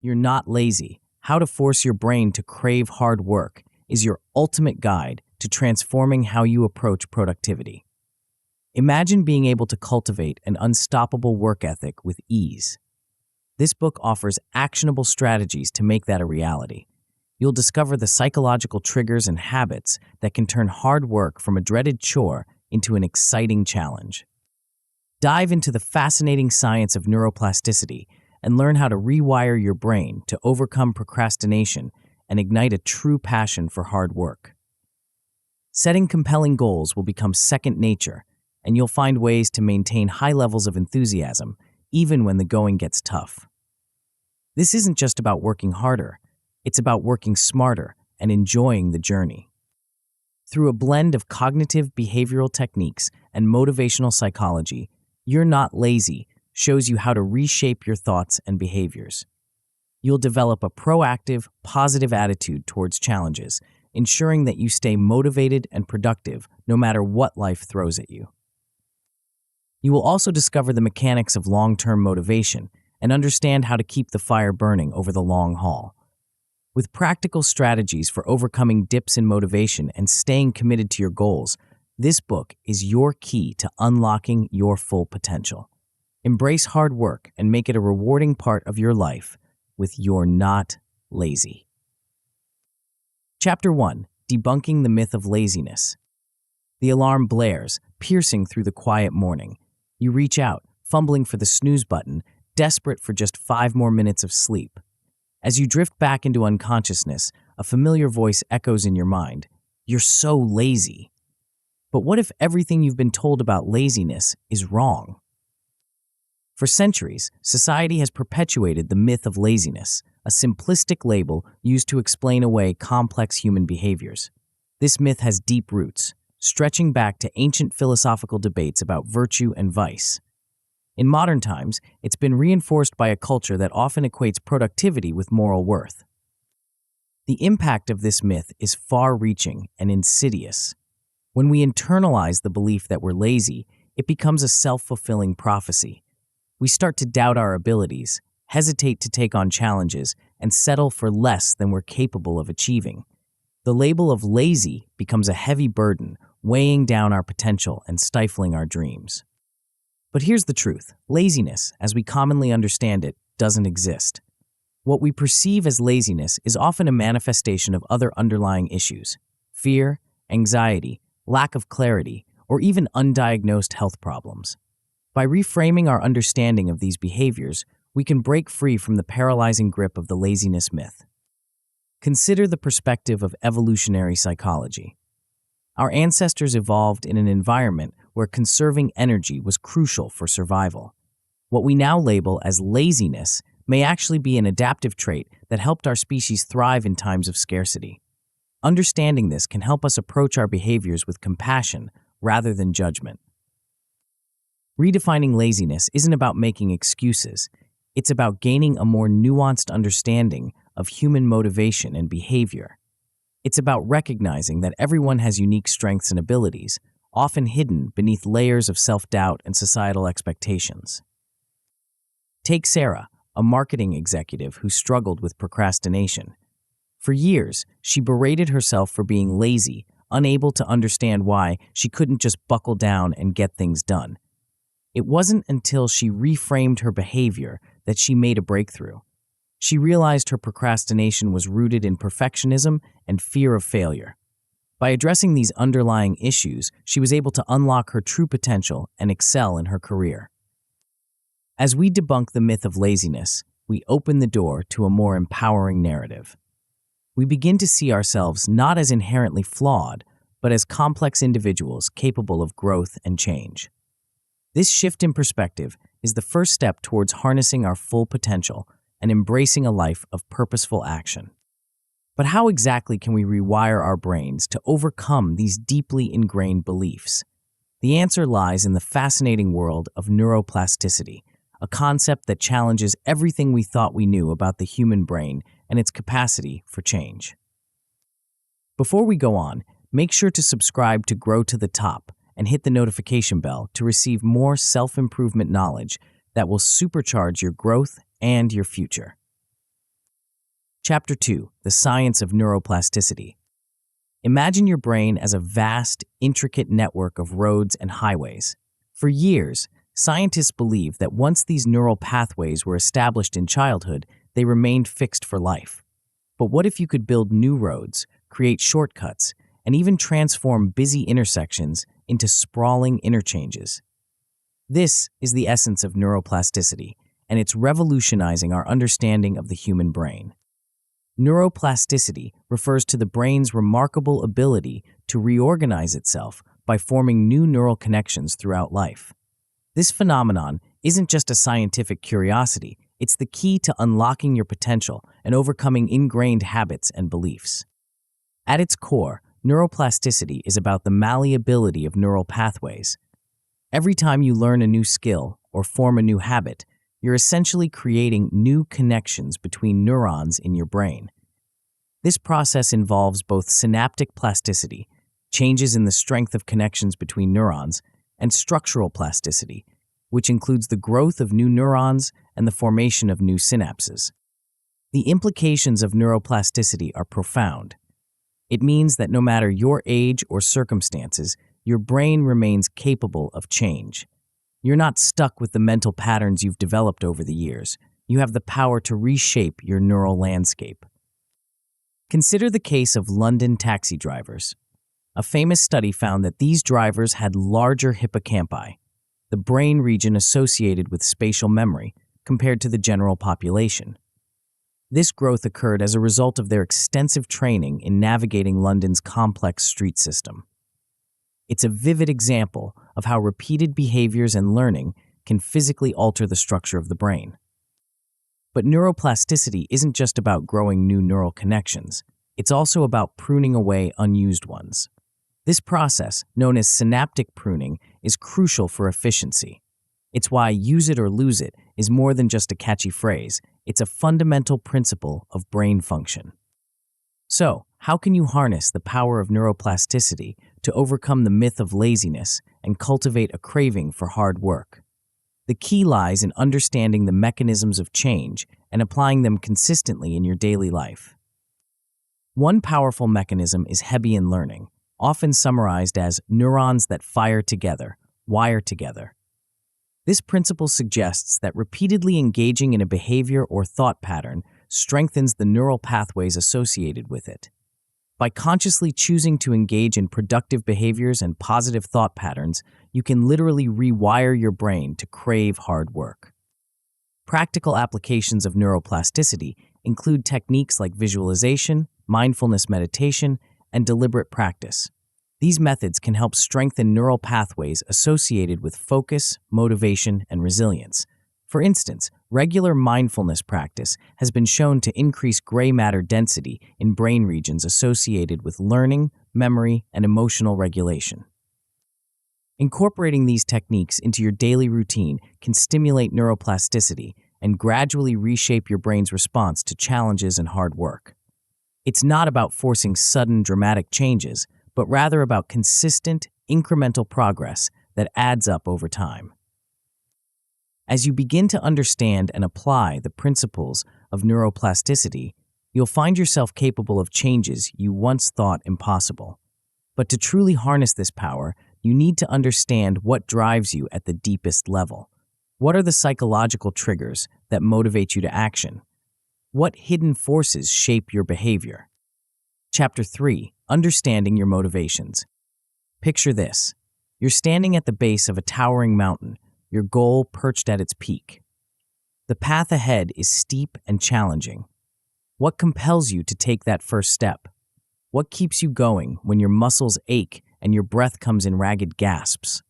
You're Not Lazy: How to Force Your Brain to Crave Hard Work is your ultimate guide to transforming how you approach productivity. Imagine being able to cultivate an unstoppable work ethic with ease. This book offers actionable strategies to make that a reality. You'll discover the psychological triggers and habits that can turn hard work from a dreaded chore into an exciting challenge. Dive into the fascinating science of neuroplasticity and learn how to rewire your brain to overcome procrastination and ignite a true passion for hard work. Setting compelling goals will become second nature, and you'll find ways to maintain high levels of enthusiasm even when the going gets tough. This isn't just about working harder, it's about working smarter and enjoying the journey. Through a blend of cognitive behavioral techniques and motivational psychology, You're Not Lazy shows you how to reshape your thoughts and behaviors. You'll develop a proactive, positive attitude towards challenges, ensuring that you stay motivated and productive no matter what life throws at you. You will also discover the mechanics of long-term motivation and understand how to keep the fire burning over the long haul. With practical strategies for overcoming dips in motivation and staying committed to your goals, this book is your key to unlocking your full potential. Embrace hard work and make it a rewarding part of your life with You're Not Lazy. Chapter 1: Debunking the Myth of Laziness. The alarm blares, piercing through the quiet morning. You reach out, fumbling for the snooze button, desperate for just 5 more minutes of sleep. As you drift back into unconsciousness, a familiar voice echoes in your mind. You're so lazy. But what if everything you've been told about laziness is wrong? For centuries, society has perpetuated the myth of laziness, a simplistic label used to explain away complex human behaviors. This myth has deep roots, stretching back to ancient philosophical debates about virtue and vice. In modern times, it's been reinforced by a culture that often equates productivity with moral worth. The impact of this myth is far-reaching and insidious. When we internalize the belief that we're lazy, it becomes a self-fulfilling prophecy. We start to doubt our abilities, hesitate to take on challenges, and settle for less than we're capable of achieving. The label of lazy becomes a heavy burden, weighing down our potential and stifling our dreams. But here's the truth: laziness, as we commonly understand it, doesn't exist. What we perceive as laziness is often a manifestation of other underlying issues: fear, anxiety, lack of clarity, or even undiagnosed health problems. By reframing our understanding of these behaviors, we can break free from the paralyzing grip of the laziness myth. Consider the perspective of evolutionary psychology. Our ancestors evolved in an environment where conserving energy was crucial for survival. What we now label as laziness may actually be an adaptive trait that helped our species thrive in times of scarcity. Understanding this can help us approach our behaviors with compassion rather than judgment. Redefining laziness isn't about making excuses. It's about gaining a more nuanced understanding of human motivation and behavior. It's about recognizing that everyone has unique strengths and abilities, often hidden beneath layers of self-doubt and societal expectations. Take Sarah, a marketing executive who struggled with procrastination. For years, she berated herself for being lazy, unable to understand why she couldn't just buckle down and get things done. It wasn't until she reframed her behavior that she made a breakthrough. She realized her procrastination was rooted in perfectionism and fear of failure. By addressing these underlying issues, she was able to unlock her true potential and excel in her career. As we debunk the myth of laziness, we open the door to a more empowering narrative. We begin to see ourselves not as inherently flawed, but as complex individuals capable of growth and change. This shift in perspective is the first step towards harnessing our full potential and embracing a life of purposeful action. But how exactly can we rewire our brains to overcome these deeply ingrained beliefs? The answer lies in the fascinating world of neuroplasticity, a concept that challenges everything we thought we knew about the human brain and its capacity for change. Before we go on, make sure to subscribe to Grow to the Top and hit the notification bell to receive more self-improvement knowledge that will supercharge your growth and your future. Chapter 2: The Science of Neuroplasticity. Imagine your brain as a vast, intricate network of roads and highways. For years, scientists believed that once these neural pathways were established in childhood, they remained fixed for life. But what if you could build new roads, create shortcuts, and even transform busy intersections into sprawling interchanges? This is the essence of neuroplasticity, and it's revolutionizing our understanding of the human brain. Neuroplasticity refers to the brain's remarkable ability to reorganize itself by forming new neural connections throughout life. This phenomenon isn't just a scientific curiosity, it's the key to unlocking your potential and overcoming ingrained habits and beliefs. At its core, neuroplasticity is about the malleability of neural pathways. Every time you learn a new skill or form a new habit, you're essentially creating new connections between neurons in your brain. This process involves both synaptic plasticity, changes in the strength of connections between neurons, and structural plasticity, which includes the growth of new neurons and the formation of new synapses. The implications of neuroplasticity are profound. It means that no matter your age or circumstances, your brain remains capable of change. You're not stuck with the mental patterns you've developed over the years. You have the power to reshape your neural landscape. Consider the case of London taxi drivers. A famous study found that these drivers had larger hippocampi, the brain region associated with spatial memory, compared to the general population. This growth occurred as a result of their extensive training in navigating London's complex street system. It's a vivid example of how repeated behaviors and learning can physically alter the structure of the brain. But neuroplasticity isn't just about growing new neural connections. It's also about pruning away unused ones. This process, known as synaptic pruning, is crucial for efficiency. It's why "use it or lose it" is more than just a catchy phrase. It's a fundamental principle of brain function. So, how can you harness the power of neuroplasticity to overcome the myth of laziness and cultivate a craving for hard work? The key lies in understanding the mechanisms of change and applying them consistently in your daily life. One powerful mechanism is Hebbian learning, often summarized as neurons that fire together, wire together. This principle suggests that repeatedly engaging in a behavior or thought pattern strengthens the neural pathways associated with it. By consciously choosing to engage in productive behaviors and positive thought patterns, you can literally rewire your brain to crave hard work. Practical applications of neuroplasticity include techniques like visualization, mindfulness meditation, and deliberate practice. These methods can help strengthen neural pathways associated with focus, motivation, and resilience. For instance, regular mindfulness practice has been shown to increase gray matter density in brain regions associated with learning, memory, and emotional regulation. Incorporating these techniques into your daily routine can stimulate neuroplasticity and gradually reshape your brain's response to challenges and hard work. It's not about forcing sudden, dramatic changes, but rather about consistent, incremental progress that adds up over time. As you begin to understand and apply the principles of neuroplasticity, you'll find yourself capable of changes you once thought impossible. But to truly harness this power, you need to understand what drives you at the deepest level. What are the psychological triggers that motivate you to action? What hidden forces shape your behavior? Chapter 3: Understanding Your Motivations. Picture this. You're standing at the base of a towering mountain, your goal perched at its peak. The path ahead is steep and challenging. What compels you to take that first step? What keeps you going when your muscles ache and your breath comes in ragged gasps?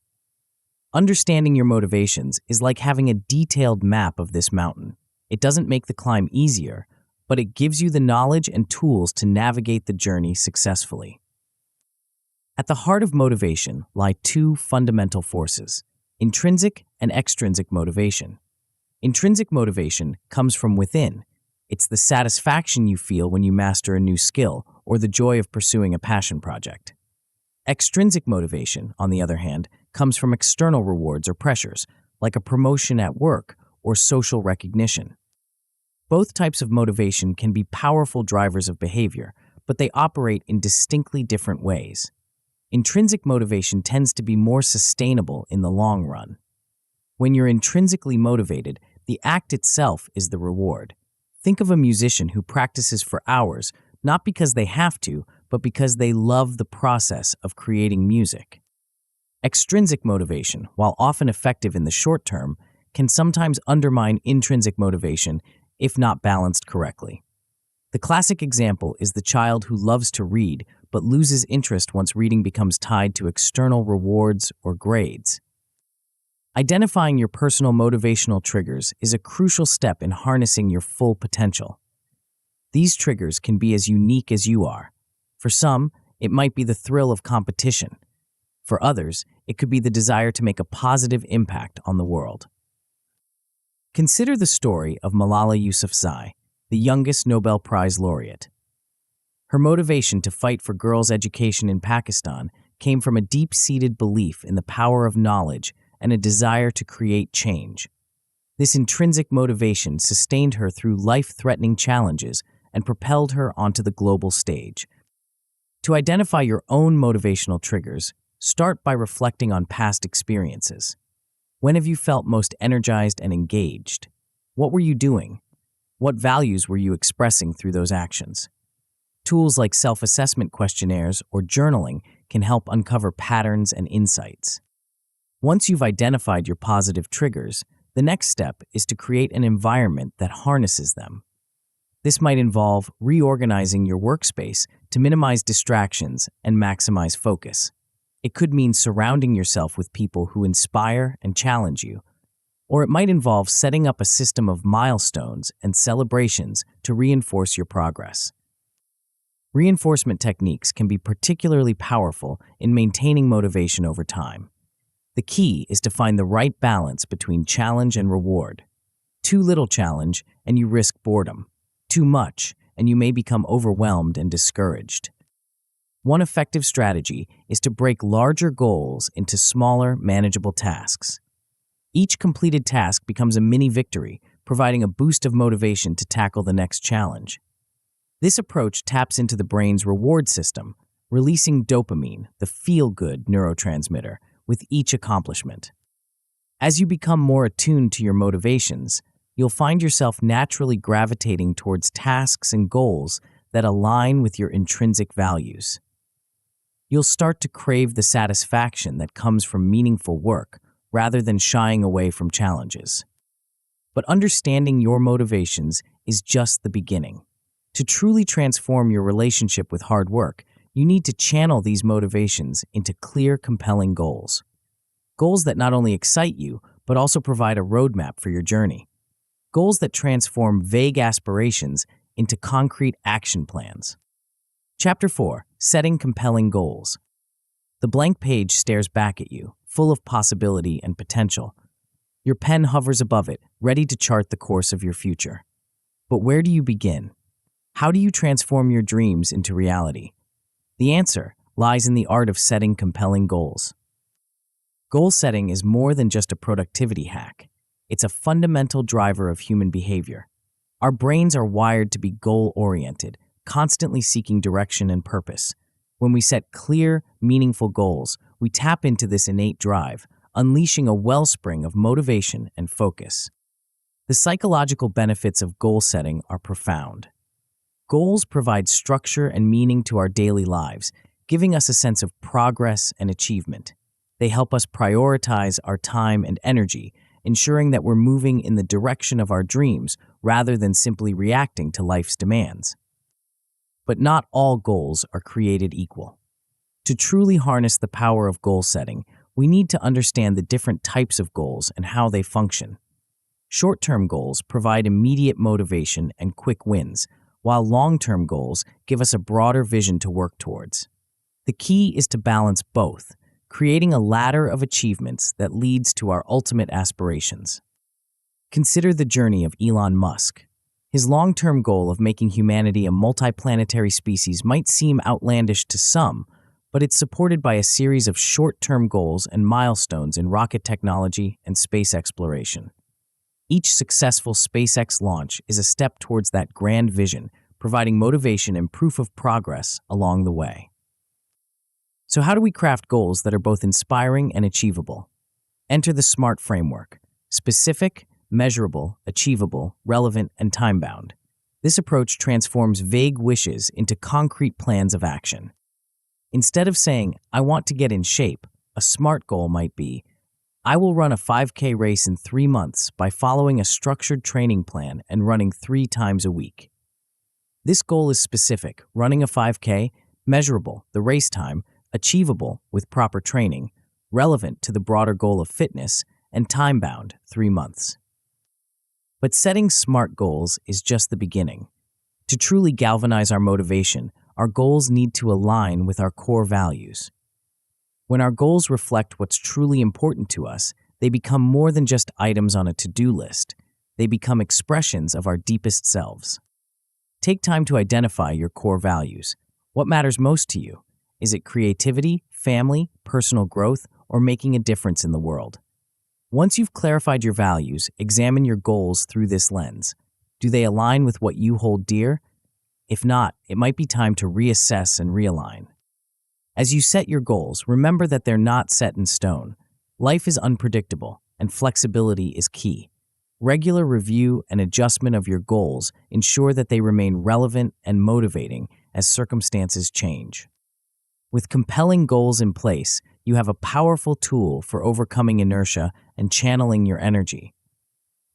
Understanding your motivations is like having a detailed map of this mountain. It doesn't make the climb easier, but it gives you the knowledge and tools to navigate the journey successfully. At the heart of motivation lie two fundamental forces: intrinsic and extrinsic motivation. Intrinsic motivation comes from within. It's the satisfaction you feel when you master a new skill or the joy of pursuing a passion project. Extrinsic motivation, on the other hand, comes from external rewards or pressures, like a promotion at work or social recognition. Both types of motivation can be powerful drivers of behavior, but they operate in distinctly different ways. Intrinsic motivation tends to be more sustainable in the long run. When you're intrinsically motivated, the act itself is the reward. Think of a musician who practices for hours, not because they have to, but because they love the process of creating music. Extrinsic motivation, while often effective in the short term, can sometimes undermine intrinsic motivation if not balanced correctly. The classic example is the child who loves to read but loses interest once reading becomes tied to external rewards or grades. Identifying your personal motivational triggers is a crucial step in harnessing your full potential. These triggers can be as unique as you are. For some, it might be the thrill of competition. For others, it could be the desire to make a positive impact on the world. Consider the story of Malala Yousafzai, the youngest Nobel Prize laureate. Her motivation to fight for girls' education in Pakistan came from a deep-seated belief in the power of knowledge and a desire to create change. This intrinsic motivation sustained her through life-threatening challenges and propelled her onto the global stage. To identify your own motivational triggers, start by reflecting on past experiences. When have you felt most energized and engaged? What were you doing? What values were you expressing through those actions? Tools like self-assessment questionnaires or journaling can help uncover patterns and insights. Once you've identified your positive triggers, the next step is to create an environment that harnesses them. This might involve reorganizing your workspace to minimize distractions and maximize focus. It could mean surrounding yourself with people who inspire and challenge you, or it might involve setting up a system of milestones and celebrations to reinforce your progress. Reinforcement techniques can be particularly powerful in maintaining motivation over time. The key is to find the right balance between challenge and reward. Too little challenge, and you risk boredom. Too much, and you may become overwhelmed and discouraged. One effective strategy is to break larger goals into smaller, manageable tasks. Each completed task becomes a mini victory, providing a boost of motivation to tackle the next challenge. This approach taps into the brain's reward system, releasing dopamine, the feel-good neurotransmitter, with each accomplishment. As you become more attuned to your motivations, you'll find yourself naturally gravitating towards tasks and goals that align with your intrinsic values. You'll start to crave the satisfaction that comes from meaningful work rather than shying away from challenges. But understanding your motivations is just the beginning. To truly transform your relationship with hard work, you need to channel these motivations into clear, compelling goals. Goals that not only excite you, but also provide a roadmap for your journey. Goals that transform vague aspirations into concrete action plans. Chapter 4. Setting Compelling Goals. The blank page stares back at you, full of possibility and potential. Your pen hovers above it, ready to chart the course of your future. But where do you begin? How do you transform your dreams into reality? The answer lies in the art of setting compelling goals. Goal setting is more than just a productivity hack. It's a fundamental driver of human behavior. Our brains are wired to be goal-oriented, constantly seeking direction and purpose. When we set clear, meaningful goals, we tap into this innate drive, unleashing a wellspring of motivation and focus. The psychological benefits of goal setting are profound. Goals provide structure and meaning to our daily lives, giving us a sense of progress and achievement. They help us prioritize our time and energy, ensuring that we're moving in the direction of our dreams rather than simply reacting to life's demands. But not all goals are created equal. To truly harness the power of goal setting, we need to understand the different types of goals and how they function. Short-term goals provide immediate motivation and quick wins, while long-term goals give us a broader vision to work towards. The key is to balance both, creating a ladder of achievements that leads to our ultimate aspirations. Consider the journey of Elon Musk. His long-term goal of making humanity a multiplanetary species might seem outlandish to some, but it's supported by a series of short-term goals and milestones in rocket technology and space exploration. Each successful SpaceX launch is a step towards that grand vision, providing motivation and proof of progress along the way. So how do we craft goals that are both inspiring and achievable? Enter the SMART framework: specific, measurable, achievable, relevant, and time-bound. This approach transforms vague wishes into concrete plans of action. Instead of saying, "I want to get in shape," a SMART goal might be, "I will run a 5K race in 3 months by following a structured training plan and running 3 times a week." This goal is specific, running a 5K, measurable, the race time, achievable with proper training, relevant to the broader goal of fitness, and time-bound, 3 months. But setting SMART goals is just the beginning. To truly galvanize our motivation, our goals need to align with our core values. When our goals reflect what's truly important to us, they become more than just items on a to-do list. They become expressions of our deepest selves. Take time to identify your core values. What matters most to you? Is it creativity, family, personal growth, or making a difference in the world? Once you've clarified your values, examine your goals through this lens. Do they align with what you hold dear? If not, it might be time to reassess and realign. As you set your goals, remember that they're not set in stone. Life is unpredictable, and flexibility is key. Regular review and adjustment of your goals ensure that they remain relevant and motivating as circumstances change. With compelling goals in place, you have a powerful tool for overcoming inertia and channeling your energy.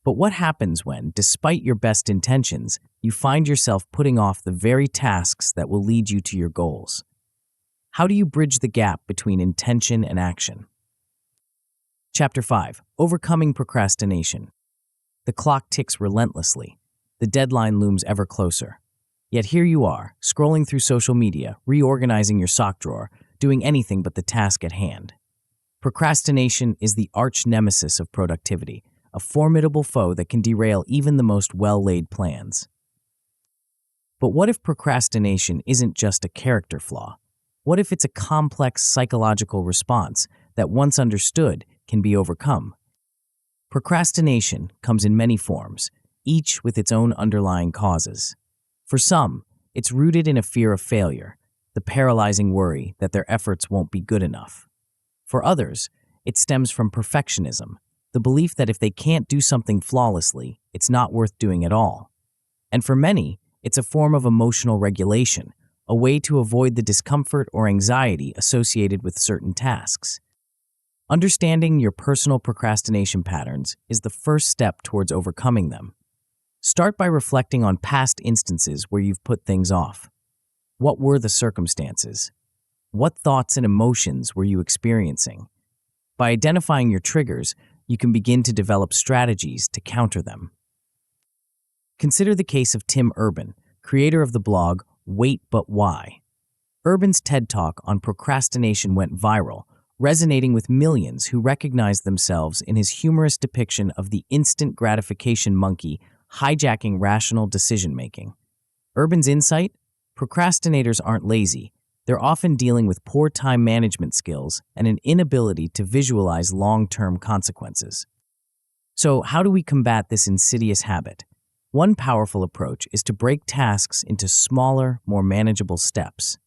But what happens when, despite your best intentions, you find yourself putting off the very tasks that will lead you to your goals? How do you bridge the gap between intention and action? Chapter 5: Overcoming Procrastination. The clock ticks relentlessly. The deadline looms ever closer. Yet here you are, scrolling through social media, reorganizing your sock drawer, doing anything but the task at hand. Procrastination is the arch nemesis of productivity, a formidable foe that can derail even the most well-laid plans. But what if procrastination isn't just a character flaw? What if it's a complex psychological response that, once understood, can be overcome? Procrastination comes in many forms, each with its own underlying causes. For some, it's rooted in a fear of failure, the paralyzing worry that their efforts won't be good enough. For others, it stems from perfectionism, the belief that if they can't do something flawlessly, it's not worth doing at all. And for many, it's a form of emotional regulation, a way to avoid the discomfort or anxiety associated with certain tasks. Understanding your personal procrastination patterns is the first step towards overcoming them. Start by reflecting on past instances where you've put things off. What were the circumstances? What thoughts and emotions were you experiencing? By identifying your triggers, you can begin to develop strategies to counter them. Consider the case of Tim Urban, creator of the blog Wait But Why. Urban's TED Talk on procrastination went viral, resonating with millions who recognized themselves in his humorous depiction of the instant gratification monkey hijacking rational decision-making. Urban's insight? Procrastinators aren't lazy. They're often dealing with poor time management skills and an inability to visualize long-term consequences. So, how do we combat this insidious habit? One powerful approach is to break tasks into smaller, more manageable steps.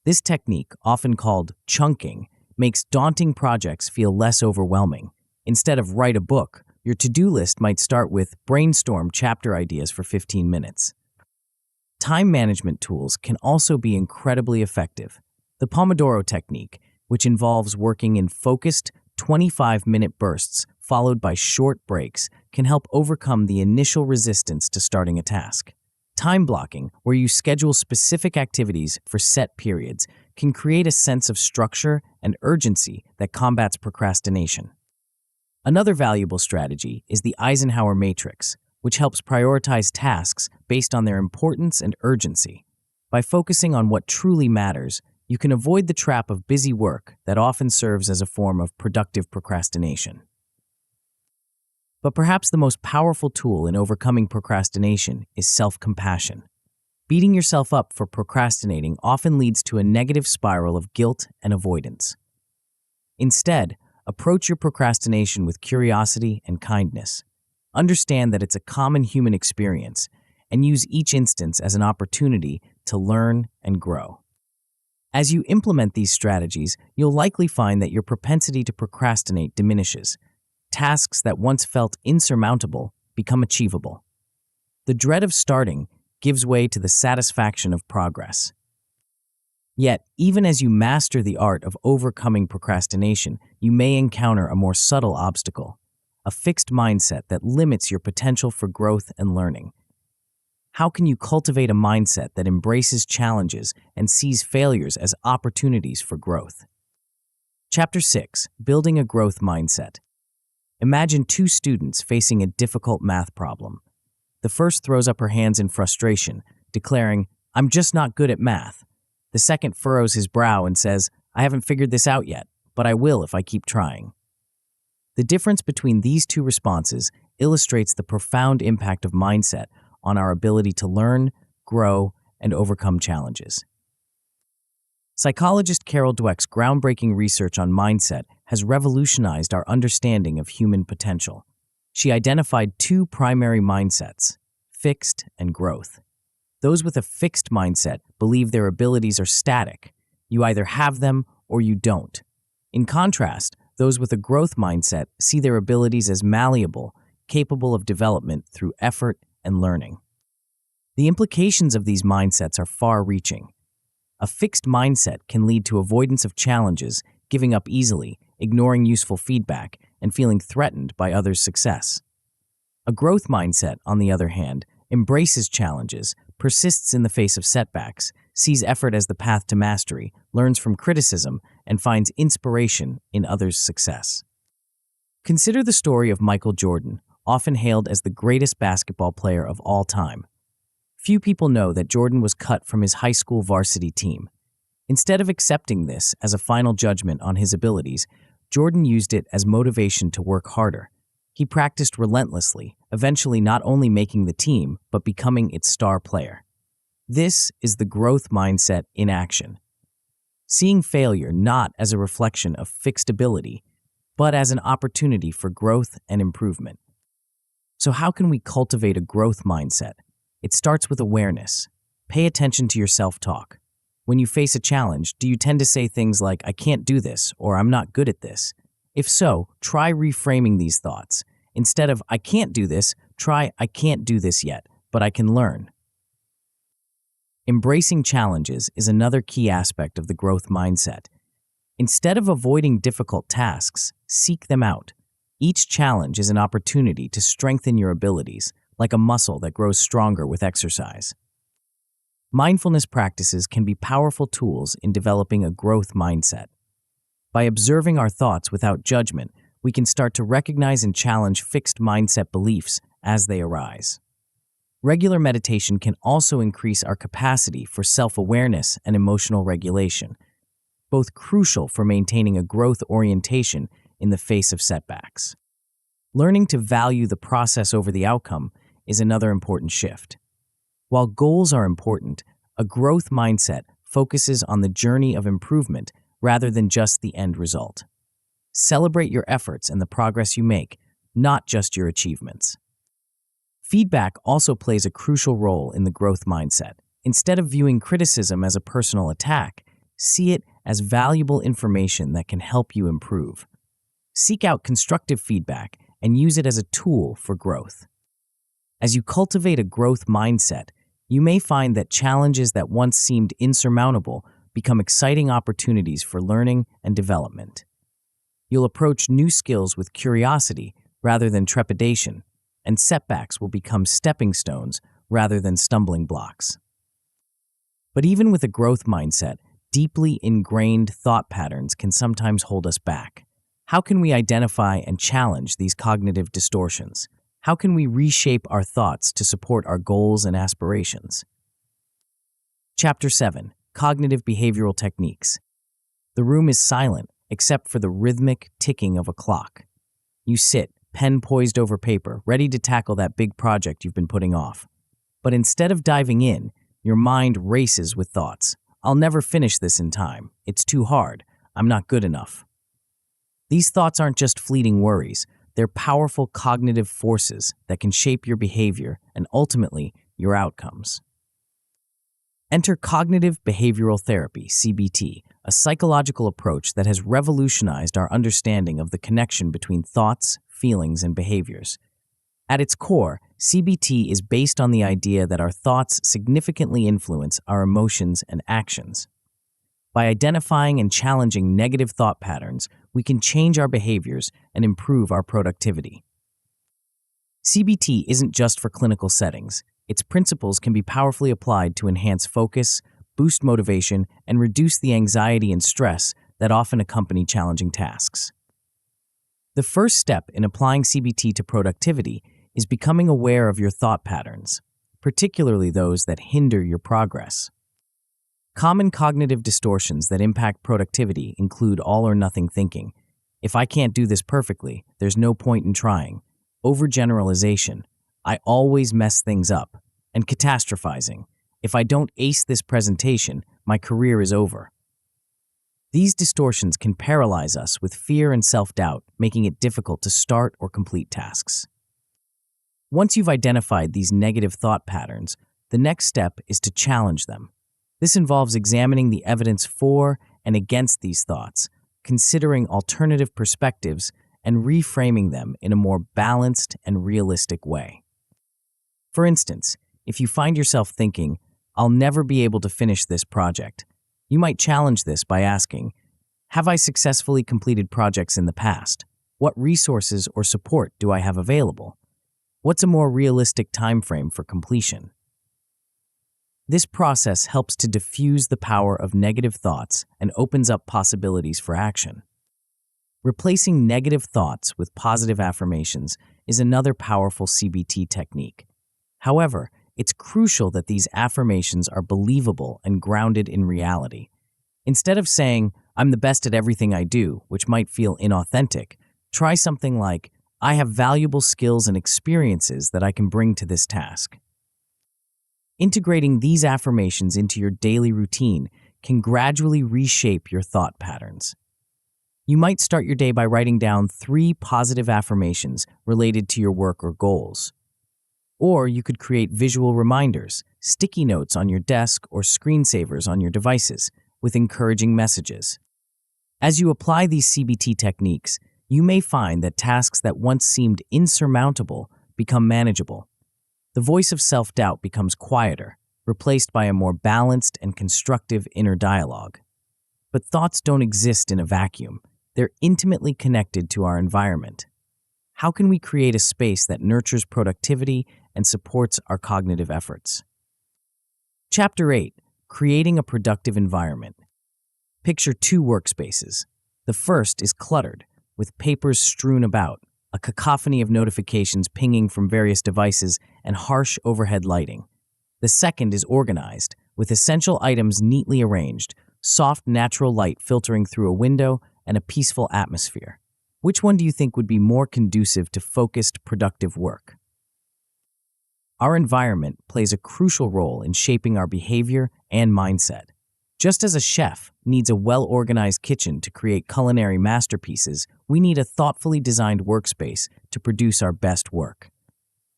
This technique, often called chunking, makes daunting projects feel less overwhelming. Instead of write a book, your to-do list might start with brainstorm chapter ideas for 15 minutes. Time management tools can also be incredibly effective. The Pomodoro technique, which involves working in focused 25-minute bursts followed by short breaks, can help overcome the initial resistance to starting a task. Time blocking, where you schedule specific activities for set periods, can create a sense of structure and urgency that combats procrastination. Another valuable strategy is the Eisenhower matrix, which helps prioritize tasks based on their importance and urgency. By focusing on what truly matters, you can avoid the trap of busy work that often serves as a form of productive procrastination. But perhaps the most powerful tool in overcoming procrastination is self-compassion. Beating yourself up for procrastinating often leads to a negative spiral of guilt and avoidance. Instead, approach your procrastination with curiosity and kindness. Understand that it's a common human experience and use each instance as an opportunity to learn and grow. As you implement these strategies, you'll likely find that your propensity to procrastinate diminishes. Tasks that once felt insurmountable become achievable. The dread of starting gives way to the satisfaction of progress. Yet, even as you master the art of overcoming procrastination, you may encounter a more subtle obstacle, a fixed mindset that limits your potential for growth and learning. How can you cultivate a mindset that embraces challenges and sees failures as opportunities for growth? Chapter 6: Building a Growth Mindset. Imagine two students facing a difficult math problem. The first throws up her hands in frustration, declaring, "I'm just not good at math." The second furrows his brow and says, "I haven't figured this out yet, but I will if I keep trying." The difference between these two responses illustrates the profound impact of mindset on our ability to learn, grow, and overcome challenges. Psychologist Carol Dweck's groundbreaking research on mindset has revolutionized our understanding of human potential. She identified two primary mindsets: fixed and growth. Those with a fixed mindset believe their abilities are static. You either have them or you don't. In contrast, those with a growth mindset see their abilities as malleable, capable of development through effort and learning. The implications of these mindsets are far-reaching. A fixed mindset can lead to avoidance of challenges, giving up easily, ignoring useful feedback, and feeling threatened by others' success. A growth mindset, on the other hand, embraces challenges, persists in the face of setbacks, sees effort as the path to mastery, learns from criticism, and finds inspiration in others' success. Consider the story of Michael Jordan, often hailed as the greatest basketball player of all time. Few people know that Jordan was cut from his high school varsity team. Instead of accepting this as a final judgment on his abilities, Jordan used it as motivation to work harder. He practiced relentlessly, eventually not only making the team, but becoming its star player. This is the growth mindset in action. Seeing failure not as a reflection of fixed ability, but as an opportunity for growth and improvement. So how can we cultivate a growth mindset? It starts with awareness. Pay attention to your self-talk. When you face a challenge, do you tend to say things like, "I can't do this," or "I'm not good at this"? If so, try reframing these thoughts. Instead of "I can't do this," try "I can't do this yet, but I can learn." Embracing challenges is another key aspect of the growth mindset. Instead of avoiding difficult tasks, seek them out. Each challenge is an opportunity to strengthen your abilities, like a muscle that grows stronger with exercise. Mindfulness practices can be powerful tools in developing a growth mindset. By observing our thoughts without judgment, we can start to recognize and challenge fixed mindset beliefs as they arise. Regular meditation can also increase our capacity for self-awareness and emotional regulation, both crucial for maintaining a growth orientation in the face of setbacks. Learning to value the process over the outcome is another important shift. While goals are important, a growth mindset focuses on the journey of improvement rather than just the end result. Celebrate your efforts and the progress you make, not just your achievements. Feedback also plays a crucial role in the growth mindset. Instead of viewing criticism as a personal attack, see it as valuable information that can help you improve. Seek out constructive feedback and use it as a tool for growth. As you cultivate a growth mindset, you may find that challenges that once seemed insurmountable become exciting opportunities for learning and development. You'll approach new skills with curiosity rather than trepidation, and setbacks will become stepping stones rather than stumbling blocks. But even with a growth mindset, deeply ingrained thought patterns can sometimes hold us back. How can we identify and challenge these cognitive distortions? How can we reshape our thoughts to support our goals and aspirations? Chapter 7: Cognitive Behavioral Techniques. The room is silent except for the rhythmic ticking of a clock. You sit, pen poised over paper, ready to tackle that big project you've been putting off. But instead of diving in, your mind races with thoughts. "I'll never finish this in time. It's too hard. I'm not good enough." These thoughts aren't just fleeting worries. They're powerful cognitive forces that can shape your behavior and ultimately your outcomes. Enter cognitive behavioral therapy, CBT, a psychological approach that has revolutionized our understanding of the connection between thoughts, feelings, and behaviors. At its core, CBT is based on the idea that our thoughts significantly influence our emotions and actions. By identifying and challenging negative thought patterns, we can change our behaviors and improve our productivity. CBT isn't just for clinical settings. Its principles can be powerfully applied to enhance focus, boost motivation, and reduce the anxiety and stress that often accompany challenging tasks. The first step in applying CBT to productivity is becoming aware of your thought patterns, particularly those that hinder your progress. Common cognitive distortions that impact productivity include all-or-nothing thinking. If I can't do this perfectly, there's no point in trying. Overgeneralization. I always mess things up. And catastrophizing. If I don't ace this presentation, my career is over. These distortions can paralyze us with fear and self-doubt, making it difficult to start or complete tasks. Once you've identified these negative thought patterns, the next step is to challenge them. This involves examining the evidence for and against these thoughts, considering alternative perspectives, and reframing them in a more balanced and realistic way. For instance, if you find yourself thinking, "I'll never be able to finish this project," you might challenge this by asking, "Have I successfully completed projects in the past? What resources or support do I have available? What's a more realistic time frame for completion?" This process helps to diffuse the power of negative thoughts and opens up possibilities for action. Replacing negative thoughts with positive affirmations is another powerful CBT technique. However, it's crucial that these affirmations are believable and grounded in reality. Instead of saying, "I'm the best at everything I do," which might feel inauthentic, try something like, "I have valuable skills and experiences that I can bring to this task." Integrating these affirmations into your daily routine can gradually reshape your thought patterns. You might start your day by writing down 3 positive affirmations related to your work or goals. Or you could create visual reminders, sticky notes on your desk, or screensavers on your devices with encouraging messages. As you apply these CBT techniques, you may find that tasks that once seemed insurmountable become manageable. The voice of self-doubt becomes quieter, replaced by a more balanced and constructive inner dialogue. But thoughts don't exist in a vacuum. They're intimately connected to our environment. How can we create a space that nurtures productivity and supports our cognitive efforts? Chapter 8. Creating a productive environment. Picture 2 workspaces. The first is cluttered, with papers strewn about, a cacophony of notifications pinging from various devices, and harsh overhead lighting. The second is organized, with essential items neatly arranged, soft natural light filtering through a window, and a peaceful atmosphere. Which one do you think would be more conducive to focused, productive work? Our environment plays a crucial role in shaping our behavior and mindset. Just as a chef needs a well-organized kitchen to create culinary masterpieces, we need a thoughtfully designed workspace to produce our best work.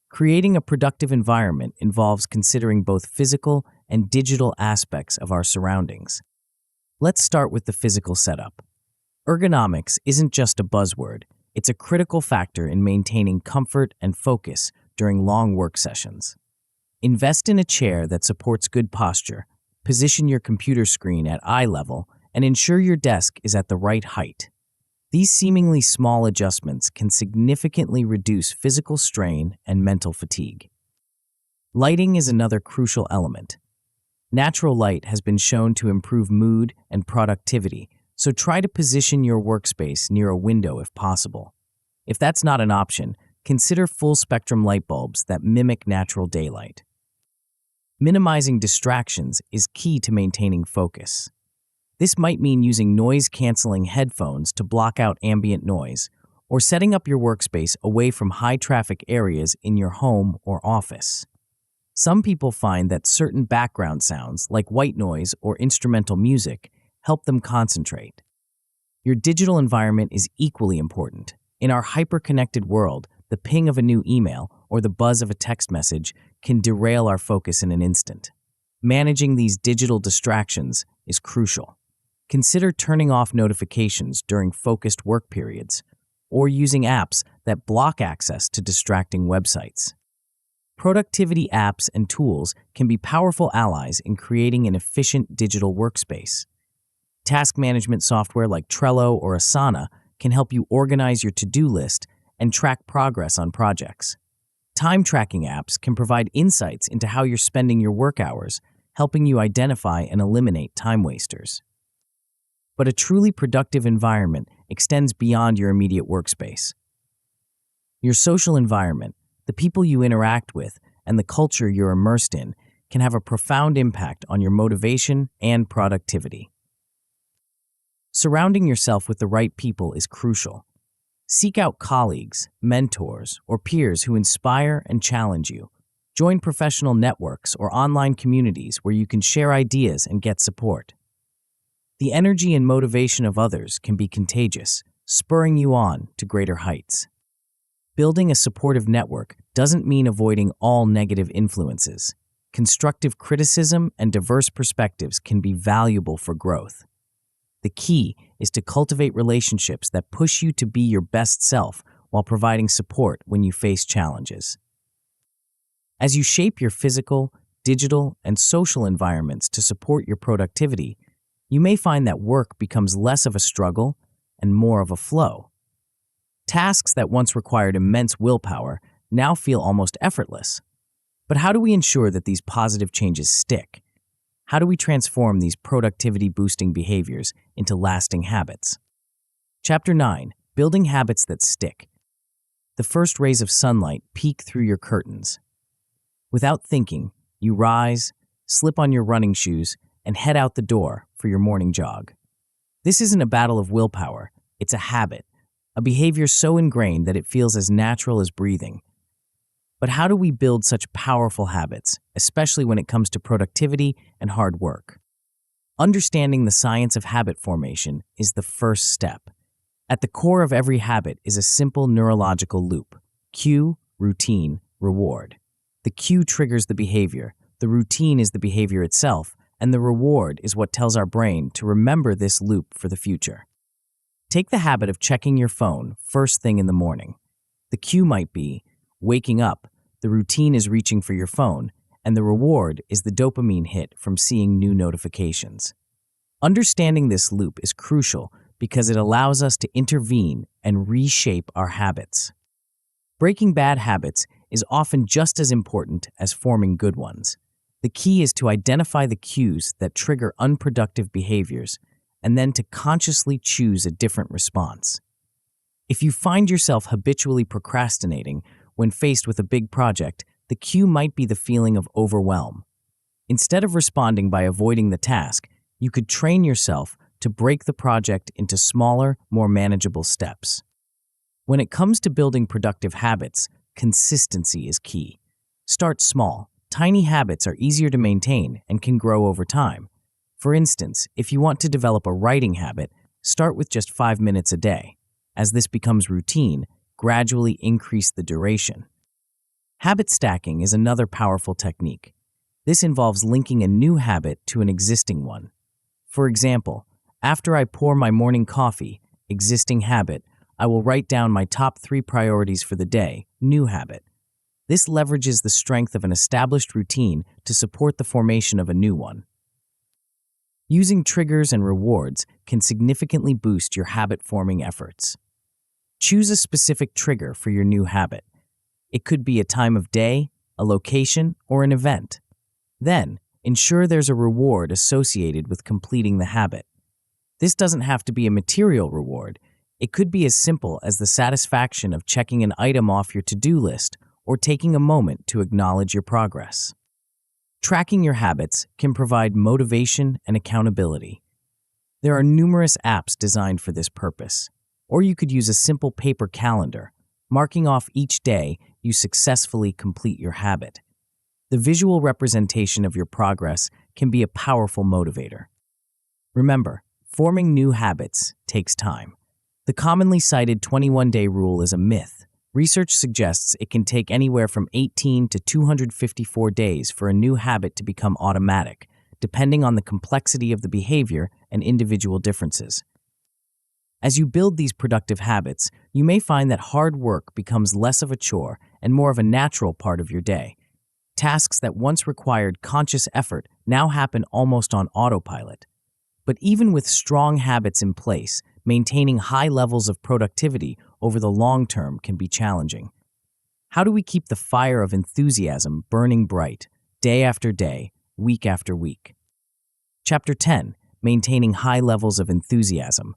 Creating a productive environment involves considering both physical and digital aspects of our surroundings. Let's start with the physical setup. Ergonomics isn't just a buzzword, it's a critical factor in maintaining comfort and focus during long work sessions. Invest in a chair that supports good posture, position your computer screen at eye level, and ensure your desk is at the right height. These seemingly small adjustments can significantly reduce physical strain and mental fatigue. Lighting is another crucial element. Natural light has been shown to improve mood and productivity, so try to position your workspace near a window if possible. If that's not an option, consider full-spectrum light bulbs that mimic natural daylight. Minimizing distractions is key to maintaining focus. This might mean using noise-canceling headphones to block out ambient noise, or setting up your workspace away from high-traffic areas in your home or office. Some people find that certain background sounds, like white noise or instrumental music, help them concentrate. Your digital environment is equally important. In our hyper-connected world, the ping of a new email or the buzz of a text message can derail our focus in an instant. Managing these digital distractions is crucial. Consider turning off notifications during focused work periods, or using apps that block access to distracting websites. Productivity apps and tools can be powerful allies in creating an efficient digital workspace. Task management software like Trello or Asana can help you organize your to-do list and track progress on projects. Time tracking apps can provide insights into how you're spending your work hours, helping you identify and eliminate time wasters. But a truly productive environment extends beyond your immediate workspace. Your social environment, the people you interact with, and the culture you're immersed in can have a profound impact on your motivation and productivity. Surrounding yourself with the right people is crucial. Seek out colleagues, mentors, or peers who inspire and challenge you. Join professional networks or online communities where you can share ideas and get support. The energy and motivation of others can be contagious, spurring you on to greater heights. Building a supportive network doesn't mean avoiding all negative influences. Constructive criticism and diverse perspectives can be valuable for growth. The key is to cultivate relationships that push you to be your best self while providing support when you face challenges. As you shape your physical, digital, and social environments to support your productivity, you may find that work becomes less of a struggle and more of a flow. Tasks that once required immense willpower now feel almost effortless. But how do we ensure that these positive changes stick? How do we transform these productivity-boosting behaviors into lasting habits? Chapter 9. Building Habits That Stick. The first rays of sunlight peek through your curtains. Without thinking, you rise, slip on your running shoes, and head out the door for your morning jog. This isn't a battle of willpower, it's a habit, a behavior so ingrained that it feels as natural as breathing. But how do we build such powerful habits, especially when it comes to productivity and hard work? Understanding the science of habit formation is the first step. At the core of every habit is a simple neurological loop: cue, routine, reward. The cue triggers the behavior, the routine is the behavior itself, and the reward is what tells our brain to remember this loop for the future. Take the habit of checking your phone first thing in the morning. The cue might be waking up, the routine is reaching for your phone, and the reward is the dopamine hit from seeing new notifications. Understanding this loop is crucial because it allows us to intervene and reshape our habits. Breaking bad habits is often just as important as forming good ones. The key is to identify the cues that trigger unproductive behaviors and then to consciously choose a different response. If you find yourself habitually procrastinating when faced with a big project, the cue might be the feeling of overwhelm. Instead of responding by avoiding the task, you could train yourself to break the project into smaller, more manageable steps. When it comes to building productive habits, consistency is key. Start small. Tiny habits are easier to maintain and can grow over time. For instance, if you want to develop a writing habit, start with just 5 minutes a day. As this becomes routine, gradually increase the duration. Habit stacking is another powerful technique. This involves linking a new habit to an existing one. For example, after I pour my morning coffee, existing habit, I will write down my top 3 priorities for the day, new habit. This leverages the strength of an established routine to support the formation of a new one. Using triggers and rewards can significantly boost your habit-forming efforts. Choose a specific trigger for your new habit. It could be a time of day, a location, or an event. Then, ensure there's a reward associated with completing the habit. This doesn't have to be a material reward. It could be as simple as the satisfaction of checking an item off your to-do list or taking a moment to acknowledge your progress. Tracking your habits can provide motivation and accountability. There are numerous apps designed for this purpose, or you could use a simple paper calendar, marking off each day you successfully complete your habit. The visual representation of your progress can be a powerful motivator. Remember, forming new habits takes time. The commonly cited 21-day rule is a myth. Research suggests it can take anywhere from 18 to 254 days for a new habit to become automatic, depending on the complexity of the behavior and individual differences. As you build these productive habits, you may find that hard work becomes less of a chore and more of a natural part of your day. Tasks that once required conscious effort now happen almost on autopilot. But even with strong habits in place, maintaining high levels of productivity over the long term can be challenging. How do we keep the fire of enthusiasm burning bright, day after day, week after week? Chapter 10: Maintaining High Levels of Enthusiasm.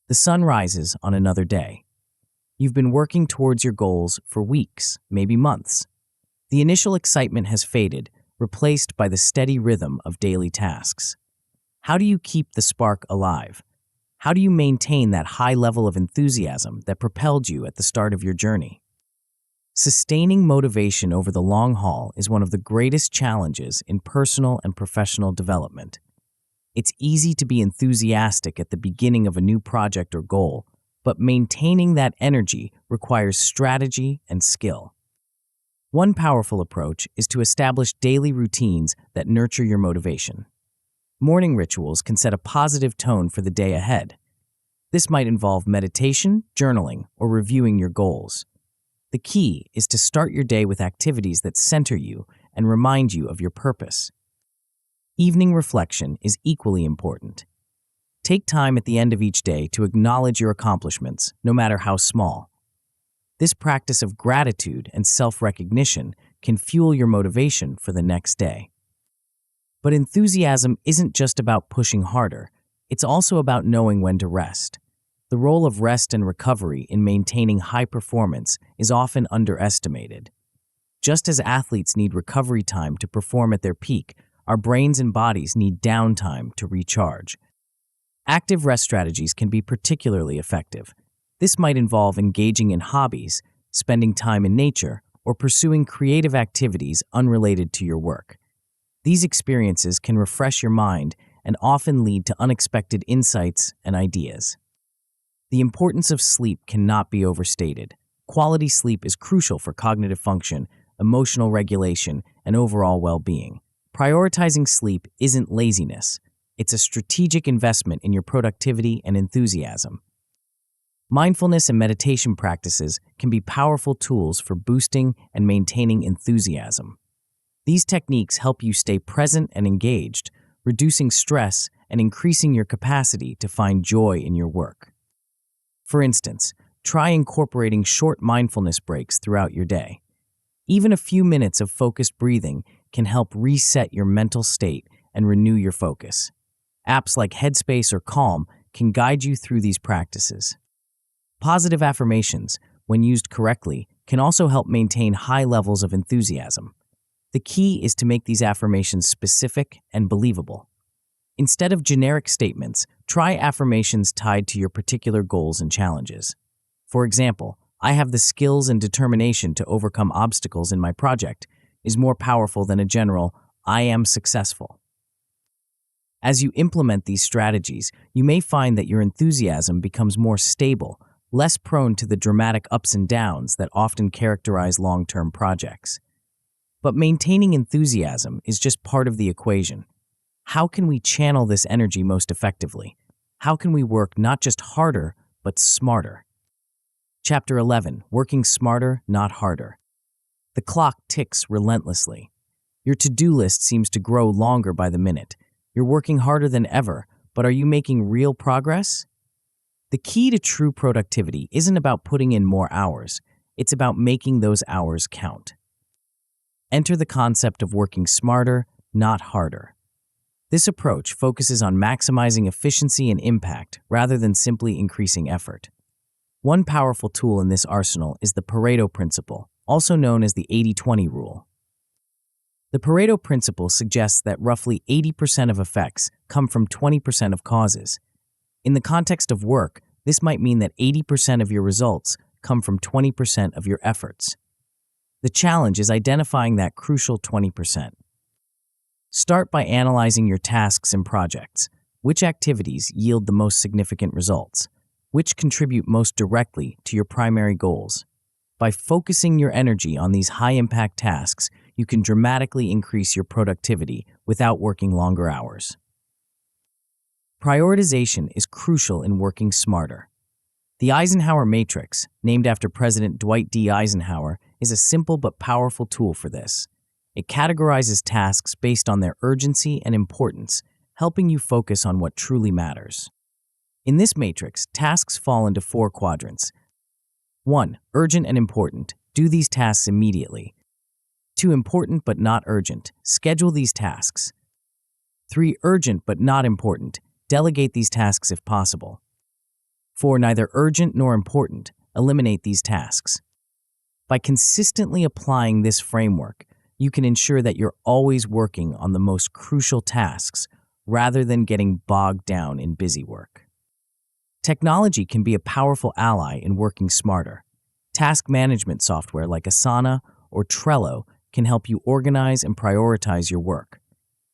The sun rises on another day. You've been working towards your goals for weeks, maybe months. The initial excitement has faded, replaced by the steady rhythm of daily tasks. How do you keep the spark alive? How do you maintain that high level of enthusiasm that propelled you at the start of your journey? Sustaining motivation over the long haul is one of the greatest challenges in personal and professional development. It's easy to be enthusiastic at the beginning of a new project or goal, but maintaining that energy requires strategy and skill. One powerful approach is to establish daily routines that nurture your motivation. Morning rituals can set a positive tone for the day ahead. This might involve meditation, journaling, or reviewing your goals. The key is to start your day with activities that center you and remind you of your purpose. Evening reflection is equally important. Take time at the end of each day to acknowledge your accomplishments, no matter how small. This practice of gratitude and self-recognition can fuel your motivation for the next day. But enthusiasm isn't just about pushing harder. It's also about knowing when to rest. The role of rest and recovery in maintaining high performance is often underestimated. Just as athletes need recovery time to perform at their peak, our brains and bodies need downtime to recharge. Active rest strategies can be particularly effective. This might involve engaging in hobbies, spending time in nature, or pursuing creative activities unrelated to your work. These experiences can refresh your mind and often lead to unexpected insights and ideas. The importance of sleep cannot be overstated. Quality sleep is crucial for cognitive function, emotional regulation, and overall well-being. Prioritizing sleep isn't laziness. It's a strategic investment in your productivity and enthusiasm. Mindfulness and meditation practices can be powerful tools for boosting and maintaining enthusiasm. These techniques help you stay present and engaged, reducing stress and increasing your capacity to find joy in your work. For instance, try incorporating short mindfulness breaks throughout your day. Even a few minutes of focused breathing can help reset your mental state and renew your focus. Apps like Headspace or Calm can guide you through these practices. Positive affirmations, when used correctly, can also help maintain high levels of enthusiasm. The key is to make these affirmations specific and believable. Instead of generic statements, try affirmations tied to your particular goals and challenges. For example, "I have the skills and determination to overcome obstacles in my project," is more powerful than a general "I am successful." As you implement these strategies, you may find that your enthusiasm becomes more stable, less prone to the dramatic ups and downs that often characterize long-term projects. But maintaining enthusiasm is just part of the equation. How can we channel this energy most effectively? How can we work not just harder, but smarter? Chapter 11: Working Smarter, Not Harder. The clock ticks relentlessly. Your to-do list seems to grow longer by the minute. You're working harder than ever, but are you making real progress? The key to true productivity isn't about putting in more hours. It's about making those hours count. Enter the concept of working smarter, not harder. This approach focuses on maximizing efficiency and impact rather than simply increasing effort. One powerful tool in this arsenal is the Pareto principle, also known as the 80-20 rule. The Pareto principle suggests that roughly 80% of effects come from 20% of causes. In the context of work, this might mean that 80% of your results come from 20% of your efforts. The challenge is identifying that crucial 20%. Start by analyzing your tasks and projects. Which activities yield the most significant results? which contribute most directly to your primary goals. By focusing your energy on these high-impact tasks, you can dramatically increase your productivity without working longer hours. Prioritization is crucial in working smarter. The Eisenhower Matrix, named after President Dwight D. Eisenhower, is a simple but powerful tool for this. It categorizes tasks based on their urgency and importance, helping you focus on what truly matters. In this matrix, tasks fall into 4 quadrants. 1. Urgent and important. Do these tasks immediately. 2. Important but not urgent. Schedule these tasks. 3. Urgent but not important. Delegate these tasks if possible. 4. Neither urgent nor important. Eliminate these tasks. By consistently applying this framework, you can ensure that you're always working on the most crucial tasks rather than getting bogged down in busy work. Technology can be a powerful ally in working smarter. Task management software like Asana or Trello can help you organize and prioritize your work.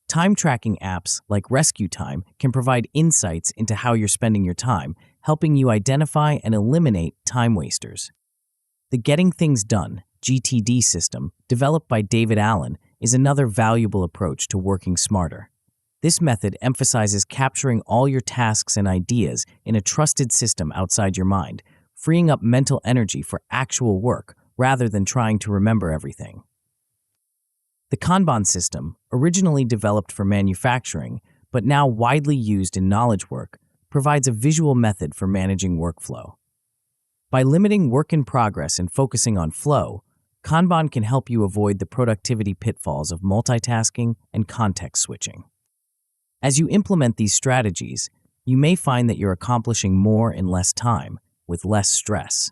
Time tracking apps like Rescue Time can provide insights into how you're spending your time, helping you identify and eliminate time wasters. The Getting Things Done (GTD) system, developed by David Allen, is another valuable approach to working smarter. This method emphasizes capturing all your tasks and ideas in a trusted system outside your mind, freeing up mental energy for actual work rather than trying to remember everything. The Kanban system, originally developed for manufacturing but now widely used in knowledge work, provides a visual method for managing workflow. By limiting work in progress and focusing on flow, Kanban can help you avoid the productivity pitfalls of multitasking and context switching. As you implement these strategies, you may find that you're accomplishing more in less time, with less stress.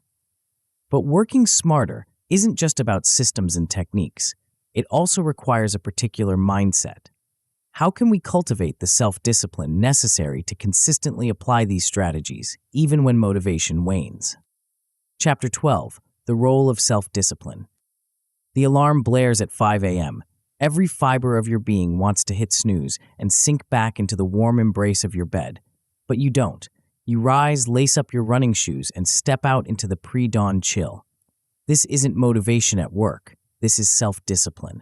But working smarter isn't just about systems and techniques. It also requires a particular mindset. How can we cultivate the self-discipline necessary to consistently apply these strategies, even when motivation wanes? Chapter 12. The Role of Self-Discipline. The alarm blares at 5 a.m. Every fiber of your being wants to hit snooze and sink back into the warm embrace of your bed. But you don't. You rise, lace up your running shoes, and step out into the pre-dawn chill. This isn't motivation at work. This is self-discipline.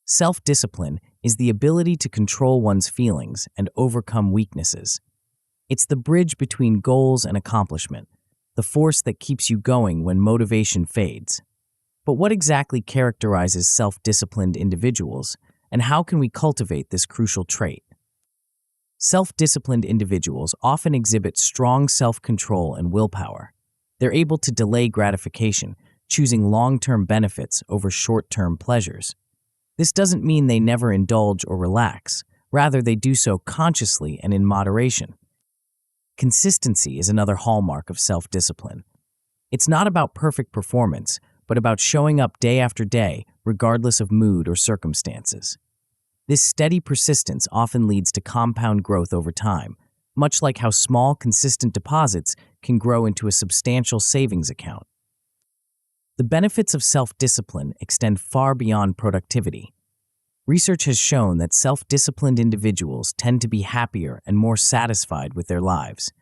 Self-discipline is the ability to control one's feelings and overcome weaknesses. It's the bridge between goals and accomplishment, the force that keeps you going when motivation fades. But what exactly characterizes self-disciplined individuals, and how can we cultivate this crucial trait? Self-disciplined individuals often exhibit strong self-control and willpower. They're able to delay gratification, choosing long-term benefits over short-term pleasures. This doesn't mean they never indulge or relax. Rather, they do so consciously and in moderation. Consistency is another hallmark of self-discipline. It's not about perfect performance, but about showing up day after day, regardless of mood or circumstances. This steady persistence often leads to compound growth over time, much like how small, consistent deposits can grow into a substantial savings account. The benefits of self-discipline extend far beyond productivity. Research has shown that self-disciplined individuals tend to be happier and more satisfied with their lives.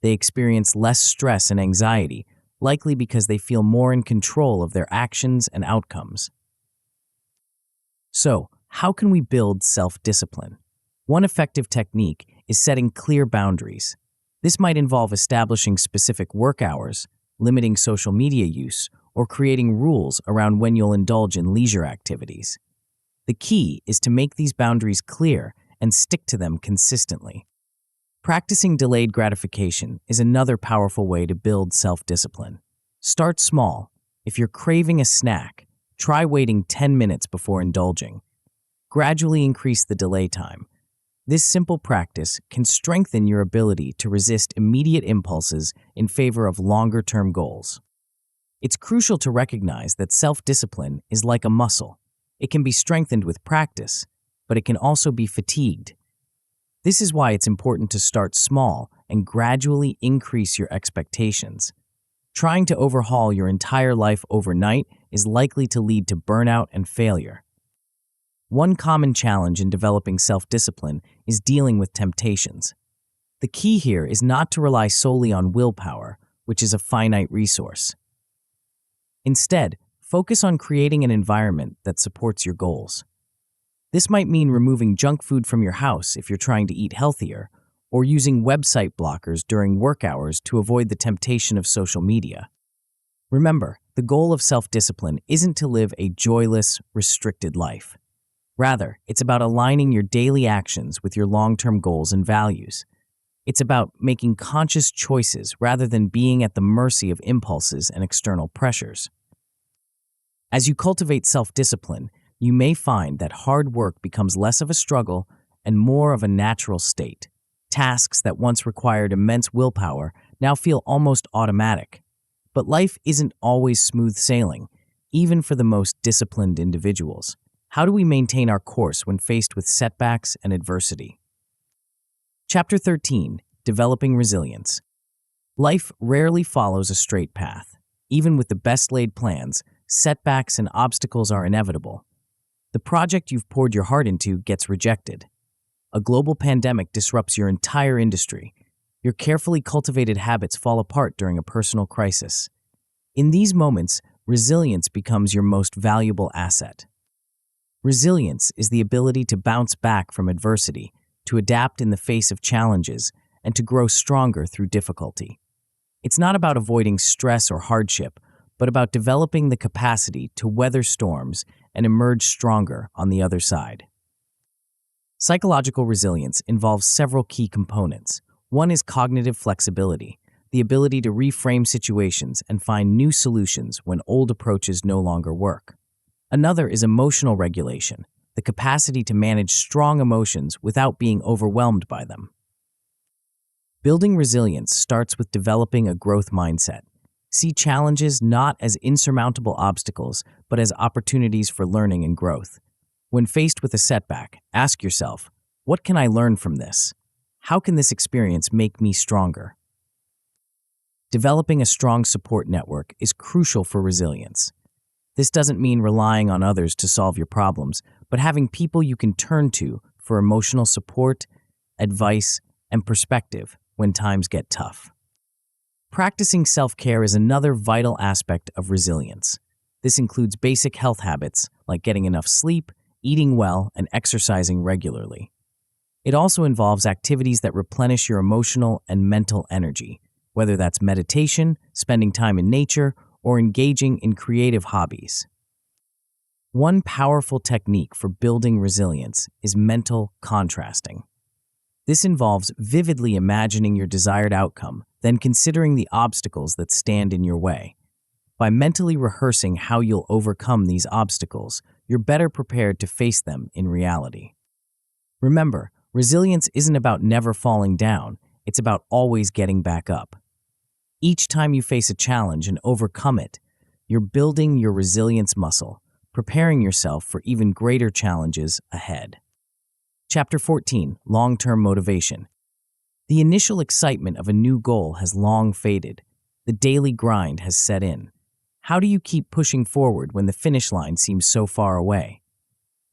They experience less stress and anxiety, likely because they feel more in control of their actions and outcomes. So, how can we build self-discipline? One effective technique is setting clear boundaries. This might involve establishing specific work hours, limiting social media use, or creating rules around when you'll indulge in leisure activities. The key is to make these boundaries clear and stick to them consistently. Practicing delayed gratification is another powerful way to build self-discipline. Start small. If you're craving a snack, try waiting 10 minutes before indulging. Gradually increase the delay time. This simple practice can strengthen your ability to resist immediate impulses in favor of longer-term goals. It's crucial to recognize that self-discipline is like a muscle. It can be strengthened with practice, but it can also be fatigued. This is why it's important to start small and gradually increase your expectations. Trying to overhaul your entire life overnight is likely to lead to burnout and failure. One common challenge in developing self-discipline is dealing with temptations. The key here is not to rely solely on willpower, which is a finite resource. Instead, focus on creating an environment that supports your goals. This might mean removing junk food from your house if you're trying to eat healthier, or using website blockers during work hours to avoid the temptation of social media. Remember, the goal of self-discipline isn't to live a joyless, restricted life. Rather, it's about aligning your daily actions with your long-term goals and values. It's about making conscious choices rather than being at the mercy of impulses and external pressures. As you cultivate self-discipline, you may find that hard work becomes less of a struggle and more of a natural state. Tasks that once required immense willpower now feel almost automatic. But life isn't always smooth sailing, even for the most disciplined individuals. How do we maintain our course when faced with setbacks and adversity? Chapter 13, Developing Resilience. Life rarely follows a straight path. Even with the best laid plans, setbacks and obstacles are inevitable. The project you've poured your heart into gets rejected. A global pandemic disrupts your entire industry. Your carefully cultivated habits fall apart during a personal crisis. In these moments, resilience becomes your most valuable asset. Resilience is the ability to bounce back from adversity, to adapt in the face of challenges, and to grow stronger through difficulty. It's not about avoiding stress or hardship, but about developing the capacity to weather storms and emerge stronger on the other side. Psychological resilience involves several key components. One is cognitive flexibility, the ability to reframe situations and find new solutions when old approaches no longer work. Another is emotional regulation, the capacity to manage strong emotions without being overwhelmed by them. Building resilience starts with developing a growth mindset. See challenges not as insurmountable obstacles, but as opportunities for learning and growth. When faced with a setback, ask yourself, what can I learn from this? How can this experience make me stronger? Developing a strong support network is crucial for resilience. This doesn't mean relying on others to solve your problems, but having people you can turn to for emotional support, advice, and perspective when times get tough. Practicing self-care is another vital aspect of resilience. This includes basic health habits like getting enough sleep, eating well, and exercising regularly. It also involves activities that replenish your emotional and mental energy, whether that's meditation, spending time in nature, or engaging in creative hobbies. One powerful technique for building resilience is mental contrasting. This involves vividly imagining your desired outcome, then considering the obstacles that stand in your way. By mentally rehearsing how you'll overcome these obstacles, you're better prepared to face them in reality. Remember, resilience isn't about never falling down, it's about always getting back up. Each time you face a challenge and overcome it, you're building your resilience muscle, preparing yourself for even greater challenges ahead. Chapter 14, Long-Term Motivation. The initial excitement of a new goal has long faded. The daily grind has set in. How do you keep pushing forward when the finish line seems so far away?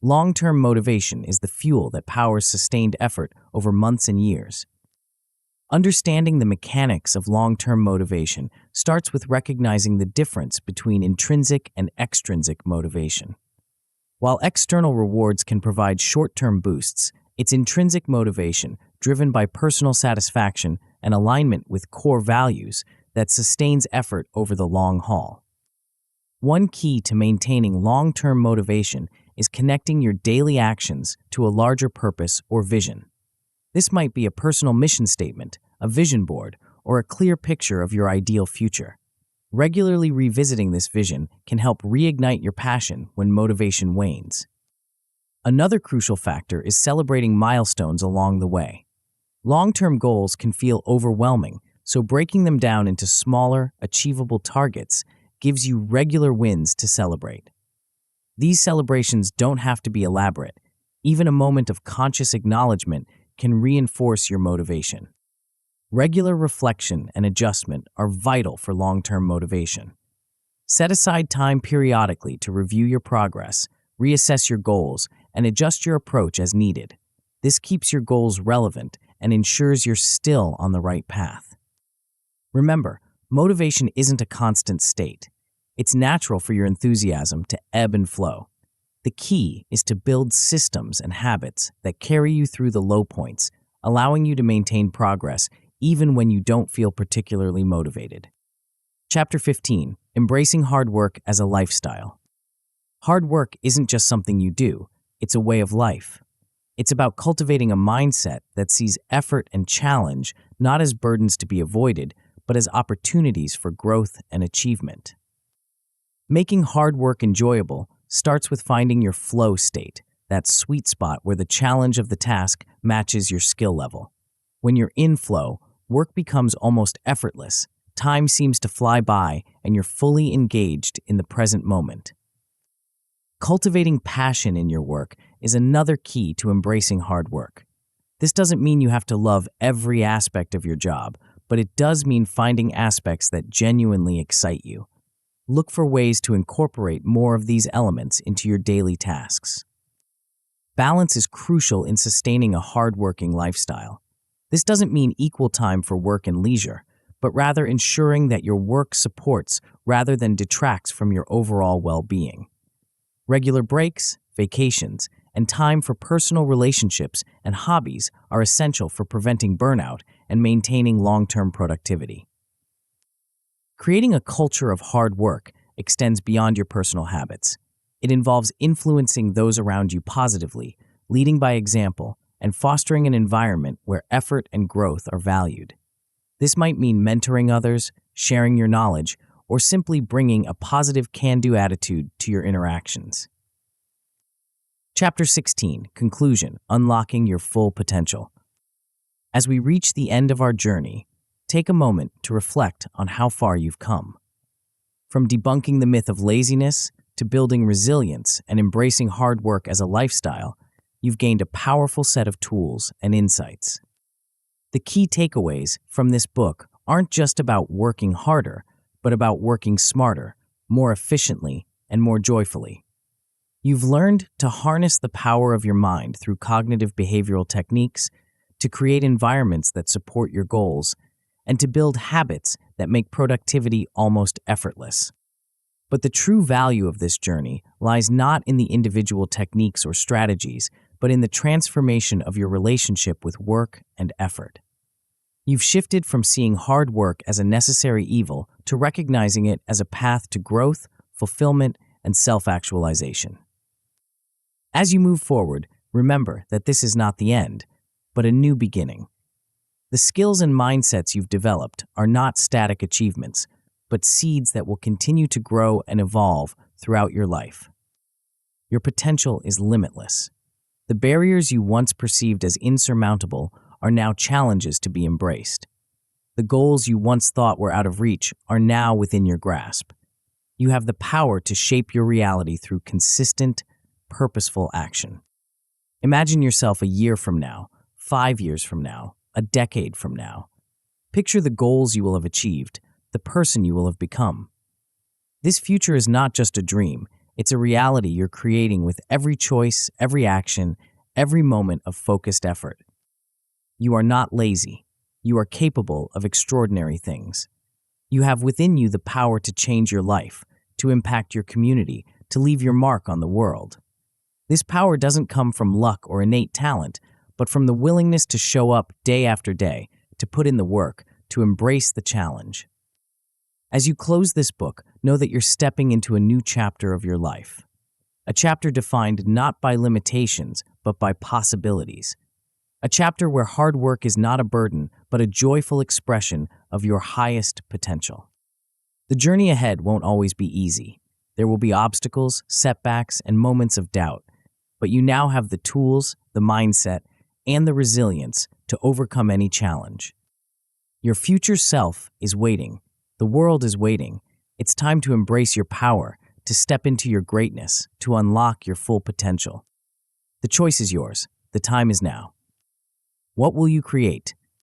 Long-term motivation is the fuel that powers sustained effort over months and years. Understanding the mechanics of long-term motivation starts with recognizing the difference between intrinsic and extrinsic motivation. While external rewards can provide short-term boosts, it's intrinsic motivation, driven by personal satisfaction and alignment with core values, that sustains effort over the long haul. One key to maintaining long-term motivation is connecting your daily actions to a larger purpose or vision. This might be a personal mission statement, a vision board, or a clear picture of your ideal future. Regularly revisiting this vision can help reignite your passion when motivation wanes. Another crucial factor is celebrating milestones along the way. Long-term goals can feel overwhelming, so breaking them down into smaller, achievable targets gives you regular wins to celebrate. These celebrations don't have to be elaborate. Even a moment of conscious acknowledgement can reinforce your motivation. Regular reflection and adjustment are vital for long-term motivation. Set aside time periodically to review your progress, reassess your goals, and adjust your approach as needed. This keeps your goals relevant and ensures you're still on the right path. Remember, motivation isn't a constant state. It's natural for your enthusiasm to ebb and flow. The key is to build systems and habits that carry you through the low points, allowing you to maintain progress even when you don't feel particularly motivated. Chapter 15. Embracing hard work as a lifestyle. Hard work isn't just something you do, it's a way of life. It's about cultivating a mindset that sees effort and challenge not as burdens to be avoided, but as opportunities for growth and achievement. Making hard work enjoyable starts with finding your flow state, that sweet spot where the challenge of the task matches your skill level. When you're in flow, work becomes almost effortless, time seems to fly by, and you're fully engaged in the present moment. Cultivating passion in your work is another key to embracing hard work. This doesn't mean you have to love every aspect of your job, but it does mean finding aspects that genuinely excite you. Look for ways to incorporate more of these elements into your daily tasks. Balance is crucial in sustaining a hard-working lifestyle. This doesn't mean equal time for work and leisure, but rather ensuring that your work supports rather than detracts from your overall well-being. Regular breaks, vacations, and time for personal relationships and hobbies are essential for preventing burnout and maintaining long-term productivity. Creating a culture of hard work extends beyond your personal habits. It involves influencing those around you positively, leading by example, and fostering an environment where effort and growth are valued. This might mean mentoring others, sharing your knowledge, or simply bringing a positive can-do attitude to your interactions. Chapter 16. Conclusion. Unlocking your full potential. As we reach the end of our journey, take a moment to reflect on how far you've come. From debunking the myth of laziness to building resilience and embracing hard work as a lifestyle, you've gained a powerful set of tools and insights. The key takeaways from this book aren't just about working harder, but about working smarter, more efficiently, and more joyfully. You've learned to harness the power of your mind through cognitive behavioral techniques, to create environments that support your goals, and to build habits that make productivity almost effortless. But the true value of this journey lies not in the individual techniques or strategies, but in the transformation of your relationship with work and effort. You've shifted from seeing hard work as a necessary evil to recognizing it as a path to growth, fulfillment, and self-actualization. As you move forward, remember that this is not the end, but a new beginning. The skills and mindsets you've developed are not static achievements, but seeds that will continue to grow and evolve throughout your life. Your potential is limitless. The barriers you once perceived as insurmountable are now challenges to be embraced. The goals you once thought were out of reach are now within your grasp. You have the power to shape your reality through consistent, purposeful action. Imagine yourself a year from now, 5 years from now, a decade from now. Picture the goals you will have achieved, the person you will have become. This future is not just a dream, it's a reality you're creating with every choice, every action, every moment of focused effort. You are not lazy. You are capable of extraordinary things. You have within you the power to change your life, to impact your community, to leave your mark on the world. This power doesn't come from luck or innate talent, but from the willingness to show up day after day, to put in the work, to embrace the challenge. As you close this book, know that you're stepping into a new chapter of your life. A chapter defined not by limitations, but by possibilities. A chapter where hard work is not a burden, but a joyful expression of your highest potential. The journey ahead won't always be easy. There will be obstacles, setbacks, and moments of doubt, but you now have the tools, the mindset, and the resilience to overcome any challenge. Your future self is waiting. The world is waiting. It's time to embrace your power, to step into your greatness, to unlock your full potential. The choice is yours. The time is now. What will you create?